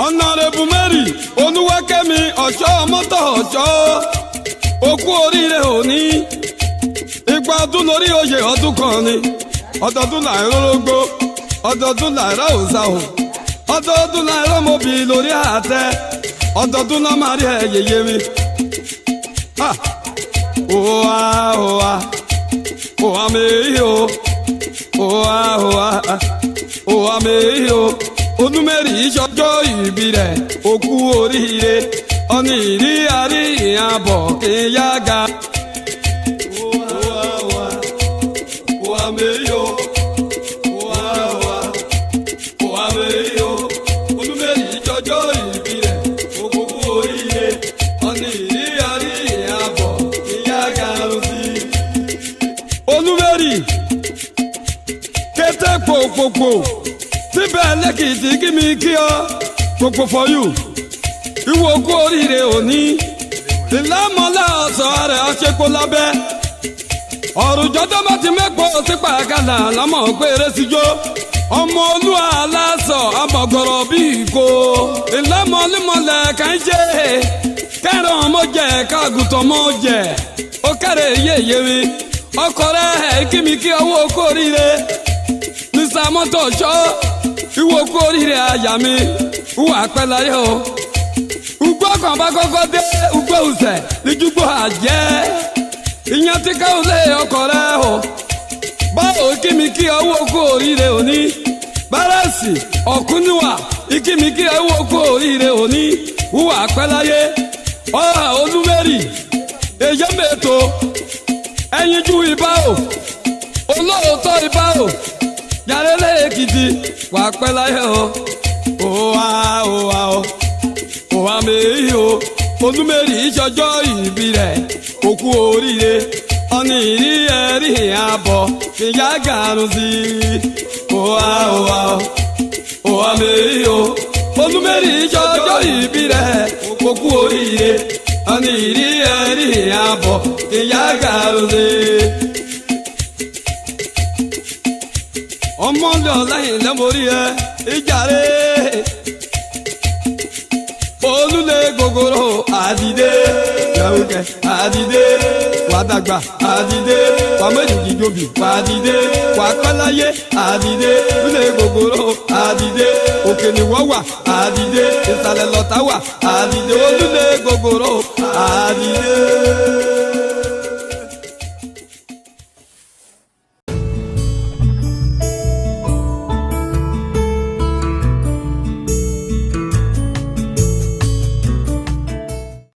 Honorable Mary Olúwakẹ́mi ọ̀ṣọ́ mọ́tò ọ̀ṣọ́ okú oríire òní igba ọdún lórí oyè ọdún kan ni ọdọọdún láìró rógbó ọdọọdún láìró òsàhùn ọdọọdún láìró mọ́bì lórí àtẹ ọdọọdún náà máa rí ẹ̀yẹyẹ mi. Òwà òwà òwà mèyí o òwà òwà òwà mèyí o Olúmẹ̀rí ìṣọjọ́ ìbí rẹ̀ òkú oríire ọ̀nì ìrí àríyìn àbọ̀ kì í yága. Òwà mèyí o òwà òwà òwà mèyí o Olúmẹ̀rí ìṣọjọ́ ìbí rẹ̀ òkú oríire ọ̀nì ìrí àríyìn àbọ̀ kì í yága lọ́sí. Olúmẹ̀rí kété pòpòpò síbẹ̀ lẹ́kìtì kí mi kí ọ gbogbo for you ìwọ kú oríire òní ìlàmọ́lá ọ̀sọ̀ rẹ̀ ọ̀ṣẹ́kó lábẹ́ ọ̀rùjọ́dọ́ bá ti mẹ́pọ̀ sípà kàlà lámọ̀ péré síjó ọmọ olúwa aláṣọ abọ̀gọ̀rọ̀ bí ìkó ìlàmọ́límọ́lẹ̀ kàn jẹ́ kẹrọ ọmọ jẹ káàgùtọ̀ mọ́ jẹ ó kẹrẹ yéye mi ọkọ rẹ̀ kí mi kí ọwọ́ kú oríire ní sàmọ́tò ṣọ́ ìwọ kú oríire àyà mi wà pẹ́ láyé o. Ugbó kan bá kọ́kọ́ dé ugbó ọ̀sẹ̀ níjúgbó àjẹ́. Ìyẹn ti ká olè ọkọ̀ rẹ̀ o. Báwo kí mi kí ọwọ́ kú oríire òní? Bárẹ̀sì ọ̀kúnníwà ikí mi kí ọwọ́ kú oríire òní. Wà pẹ́ láyé. Ọ̀hà Olúmẹ̀rí èyí mẹ́tò ẹyinjú ibà o. Olóòótọ́ ibà o. Yàrá Èkìtì wà pẹ́ láyé o. Òwà òwà o. Òwà mèyí o. Olúmẹ̀rí ìṣọjọ́ ìbí rẹ̀ òkú oríire ọ̀nì ìrí ẹ̀rí àbọ̀ kìyà gàrún sí i. Òwà òwà o. Òwà mèyí o. Olúmẹ̀rí ìṣọjọ́ ìbí rẹ̀ òkú oríire ọ̀nì ìrí ẹ̀rí àbọ̀ kìyà gàrún sí i. Ọmọdé ọ̀láyìn lẹ́mọ̀rí ẹ ìjàre olúlé gogoro àdìdé yàwùkẹ́ àdìdé wàdàgbà àdìdé wàmẹ́rìndì jòbì wàdìdé wàkọ́láyé àdìdé olúlé gogoro àdìdé òkè níwọ̀wà àdìdé ìsàlẹ̀ lọ́tàwà àdìdé olúlé gogoro àdìdé.